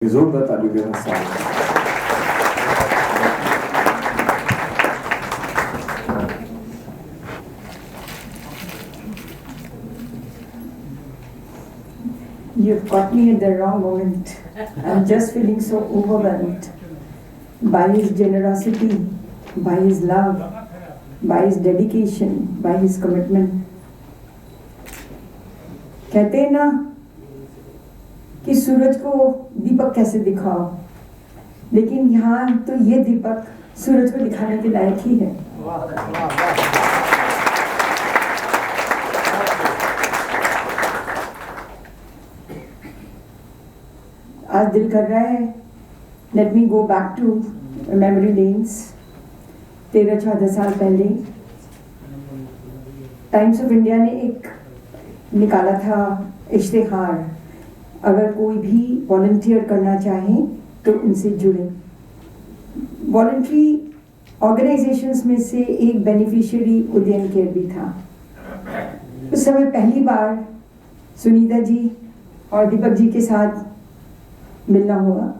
जोरदार ताली देना साथ। You've caught me at the wrong moment. I'm just feeling so overwhelmed by his generosity, by his love, by his dedication, by his commitment. कहते हैं ना कि सूरज को दीपक कैसे दिखाओ, लेकिन यहाँ तो ये दीपक सूरज को दिखाने के लायक ही है। आज दिल कर रहा है let me go back to memory lanes. 13-14 साल पहले टाइम्स ऑफ इंडिया ने एक निकाला था इश्तिहार, अगर कोई भी वॉलंटियर करना चाहे तो उनसे जुड़े। वॉलंटरी ऑर्गेनाइजेशंस में से एक बेनिफिशियरी उदयन केयर भी था। उस समय पहली बार सुनीता जी और दीपक जी के साथ मिलना हुआ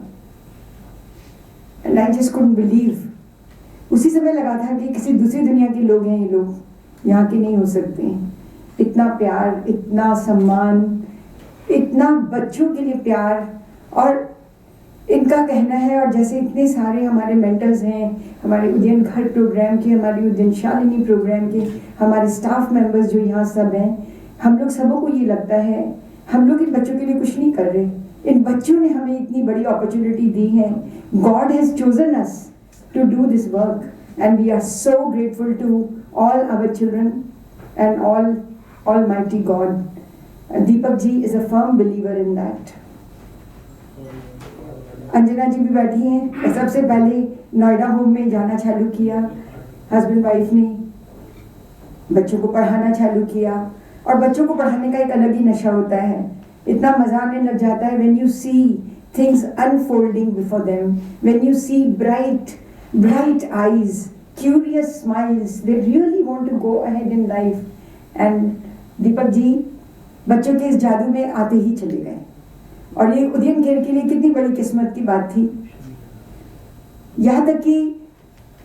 and I just couldn't believe. उसी समय लगा था कि किसी दूसरी दुनिया के लोग हैं, ये लोग यहाँ के नहीं हो सकते। इतना प्यार, इतना सम्मान, इतना बच्चों के लिए प्यार। और इनका कहना है, और जैसे इतने सारे हमारे मेंटर्स हैं, हमारे उदयन घर प्रोग्राम के, हमारे उदयन शालिनी प्रोग्राम के, हमारे स्टाफ मेंबर्स जो यहाँ सब हैं, हम लोग सबों को ये लगता है हम लोग इन बच्चों के लिए कुछ नहीं कर रहे। इन बच्चों ने हमें इतनी बड़ी अपॉर्चुनिटी दी है। God has chosen us to do this work and we are so grateful to all our children and almighty God. Deepak ji is a firm believer in that. Anjana ji भी बैठी हैं। सबसे पहले नोएडा होम में जाना चालू किया, हस्बैंड वाइफ ने बच्चों को पढ़ाना चालू किया। और बच्चों को पढ़ाने का एक अलग ही नशा होता है। इतना मजा आने लग जाता है when you see things unfolding before them, when you see bright eyes, curious smiles, they really want to go ahead in life. And Deepak ji बच्चों के इस जादू में आते ही चले गए। और ये उदयन केयर के लिए कितनी बड़ी किस्मत की बात थी। यहाँ तक कि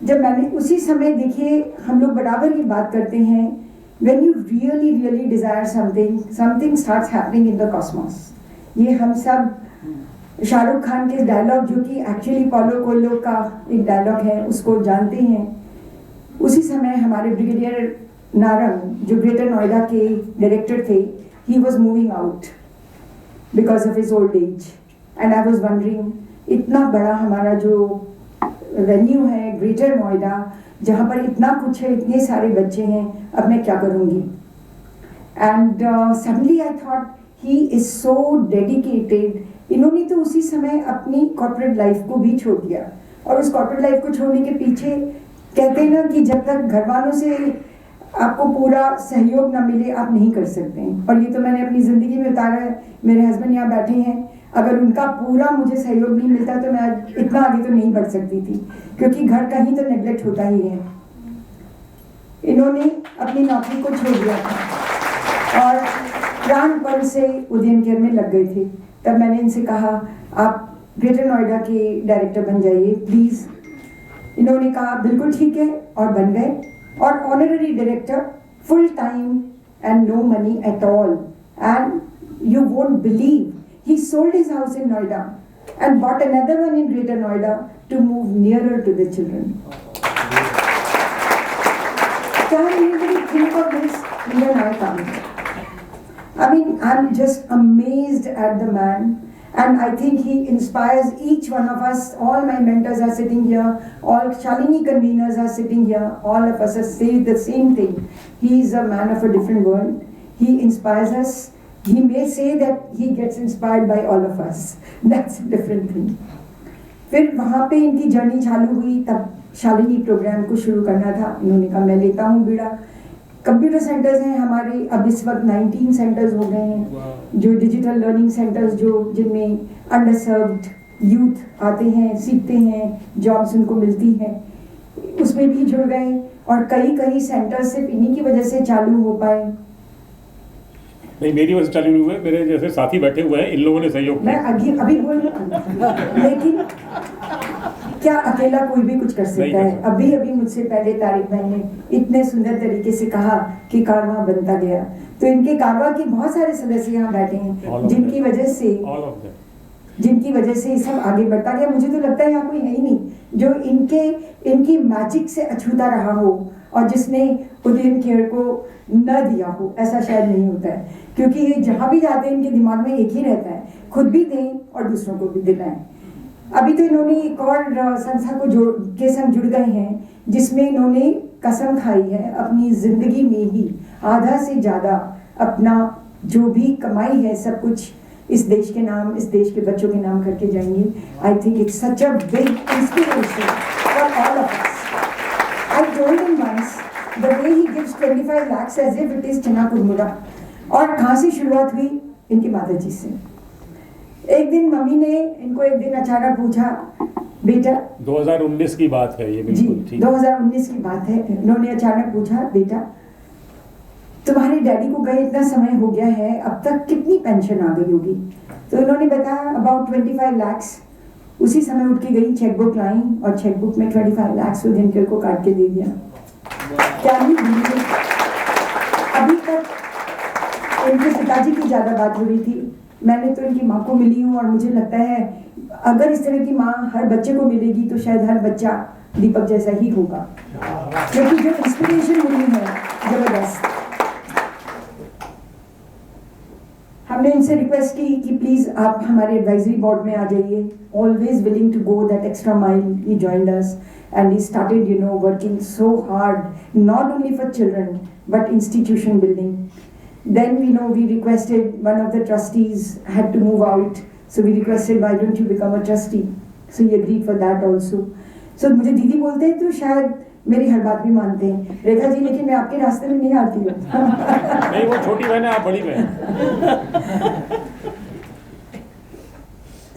जब मैंने उसी समय, देखिए हम लोग बराबर ये बात करते हैं, when you really desire something starts happening in the cosmos। ये हम सब शाहरुख खान के डायलॉग, जो कि एक्चुअली पॉलो कोएल्हो का एक डायलॉग है, उसको जानते हैं। उसी समय हमारे ब्रिगेडियर नारंग, जो ग्रेटर नोएडा के डायरेक्टर थे, he was moving out because of his old age and I was wondering, इतना बड़ा हमारा जो वेन्यू है ग्रेटर नोएडा, जहाँ पर इतना कुछ है, इतने सारे बच्चे हैं, अब मैं क्या करूँगी। And suddenly I thought he is so dedicated. इन्होंने तो उसी समय अपनी कॉर्पोरेट लाइफ को भी छोड़ दिया, और उस कॉर्पोरेट लाइफ को छोड़ने के पीछे कहते हैं ना कि जब तक घर वालों से आपको पूरा सहयोग ना मिले आप नहीं कर सकते हैं। और ये तो मैंने अपनी ज़िंदगी में उतारा है। मेरे हस्बैंड यहाँ बैठे हैं, अगर उनका पूरा मुझे सहयोग नहीं मिलता तो मैं इतना आगे तो नहीं बढ़ सकती थी, क्योंकि घर कहीं तो नेग्लेक्ट होता ही है। इन्होंने अपनी नौकरी को छोड़ दिया था और प्राणपण से उदयन केयर में लग गए थे। तब मैंने इनसे कहा आप ग्रेटर नोएडा के डायरेक्टर बन जाइए प्लीज़। इन्होंने कहा बिल्कुल ठीक है, और बन गए। और honorary director, full time and no money at all. And you won't believe, he sold his house in Noida and bought another one in Greater Noida to move nearer to the children. Can anybody think of this when I come? I mean, I'm just amazed at the man, and I think he inspires each one of us. All my mentors are sitting here, all Shalini conveners are sitting here, all of us are saying the same thing. He is a man of a different world. He inspires us. He may say that he gets inspired by all of us. That's a different thing. फिर वहाँ पे इनकी journey चालू हुई, तब Shalini programme को शुरू करना था। इन्होंने कहा मैं लेता हूँ बीड़ा। कंप्यूटर सेंटर्स हैं हमारे, अब इस वक्त 19 सेंटर्स हो गए हैं, जो डिजिटल लर्निंग सेंटर्स, जो जिनमें अंडरसर्व्ड यूथ आते हैं, सीखते हैं, जॉब्स उनको मिलती हैं, उसमें भी जुड़ गए। और कई सेंटर्स सिर्फ इन्हीं की वजह से चालू हो पाए। नहीं, मेरी वजह से चालू नहीं हुए, मेरे जैसे साथी बैठे हुए हैं, इन लोगों ने सहयोग मैं किया। अभी बोल लेकिन क्या अकेला कोई भी कुछ कर सकता है? अभी मुझसे पहले तारिक भाई ने इतने सुंदर तरीके से कहा कि कारवां बनता गया, तो इनके कारवां के बहुत सारे सदस्य यहाँ बैठे हैं जिनकी वजह से ये सब आगे बढ़ता गया। मुझे तो लगता है यहाँ कोई है ही नहीं जो इनकी मैजिक से अछूता रहा हो और जिसने उदयन खेर को न दिया हो, ऐसा शायद नहीं होता है, क्योंकि ये जहाँ भी जाते हैं इनके दिमाग में एक ही रहता है, खुद भी दें और दूसरों को भी दिलाएं। अभी तो इन्होंने एक और संस्था के संग जुड़ गए हैं जिसमें इन्होंने कसम खाई है अपनी जिंदगी में ही आधा से ज्यादा अपना जो भी कमाई है सब कुछ इस देश के नाम, इस देश के बच्चों के नाम करके जाएंगे। I think it's such a big inspiration for all of us. I told him once the way he gives 25 lakhs as if it is chana kurmura. और कहाँ से शुरुआत हुई? इनकी माताजी से। एक दिन मम्मी ने इनको एक दिन अचानक पूछा, बेटा 2019 की बात है ये, बिल्कुल जी 2019 की बात है, इन्होंने अचानक पूछा, बेटा तुम्हारे डैडी को गए इतना समय हो गया है, अब तक कितनी पेंशन आ गई होगी? तो इन्होंने बताया अबाउट 25 lakhs। उसी समय उठ के गई, चेकबुक लाई और चेकबुक में 25 lakhs दिनकर को काट के दे दिया। क्या नहीं भूली? अभी तक इनके पिताजी की ज्यादा बात हो रही थी, मैंने तो इनकी माँ को मिली हूँ और मुझे लगता है अगर इस तरह की माँ हर बच्चे को मिलेगी तो शायद हर बच्चा दीपक जैसा ही होगा, क्योंकि जो इंस्पिरेशन मिली है जबरदस्त। हमने इनसे रिक्वेस्ट की कि प्लीज आप हमारे एडवाइजरी बोर्ड में आ जाइए। Always willing to go that extra mile, he joined us and he started working so hard not only for children but institution building. Then we requested, one of the trustees had to move out, so we requested, why don't you become a trustee? So he agreed for that also. So मुझे दीदी बोलते हैं तो शायद मेरी हर बात भी मानते हैं रेखा जी, लेकिन मैं आपके रास्ते में नहीं आती हूँ। नहीं, वो छोटी बहन है, आप बड़ी बहन।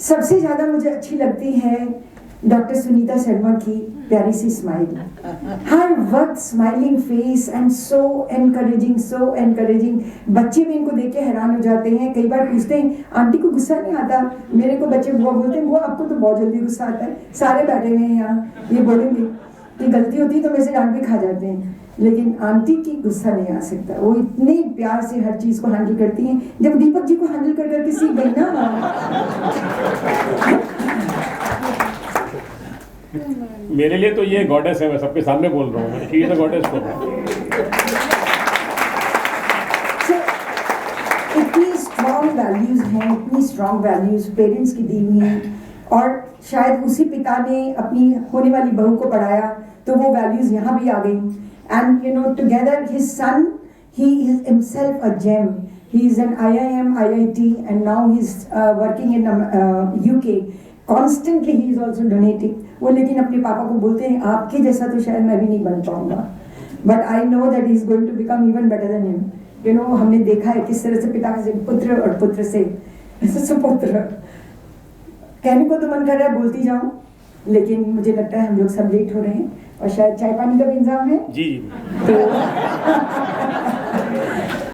सबसे ज्यादा मुझे अच्छी लगती है डॉक्टर सुनीता शर्मा की प्यारी सी स्माइल, हर वक्त smiling face and so encouraging. बच्चे भी इनको देख के हैरान हो जाते हैं, कई बार पूछते हैं आंटी को गुस्सा नहीं आता? मेरे को बच्चे बुआ बोलते हैं, बुआ आपको तो बहुत जल्दी गुस्सा आता है। सारे बैठे हुए हैं यहाँ, ये बोलेंगे कि गलती होती है तो मेरे से डांट भी खा जाते हैं, लेकिन आंटी की गुस्सा नहीं आ सकता। वो इतने प्यार से हर चीज को हैंडल करती हैं। जब दीपक जी को हैंडल कर करके सीख गई ना, मेरे लिए तो ये गॉडेस है, मैं सबके सामने बोल रहा हूँ, she is the goddess for me. इतनी स्ट्रॉन्ग वैल्यूज हैं, इतनी स्ट्रॉन्ग वैल्यूज पेरेंट्स की दी हुई हैं, और शायद उसी पिता ने अपनी होने वाली बहू को पढ़ाया तो वो वैल्यूज यहाँ भी आ गई। And together his son, he is himself a gem. He is an IIM, IIT, and now he's working in UK. Constantly he is also donating. वो लेकिन अपने पापा को बोलते हैं आपके जैसा तो शायद मैं भी नहीं बन पाऊंगा, but I know that he is going to become even better than him. हमने देखा है किस तरह से पिता से पुत्र और पुत्र से सुपुत्र। कहने को तो मन कर रहा है बोलती जाऊं, लेकिन मुझे लगता है हम लोग सब लेट हो रहे हैं और शायद चाय पानी का भी इंतजाम है जी। तो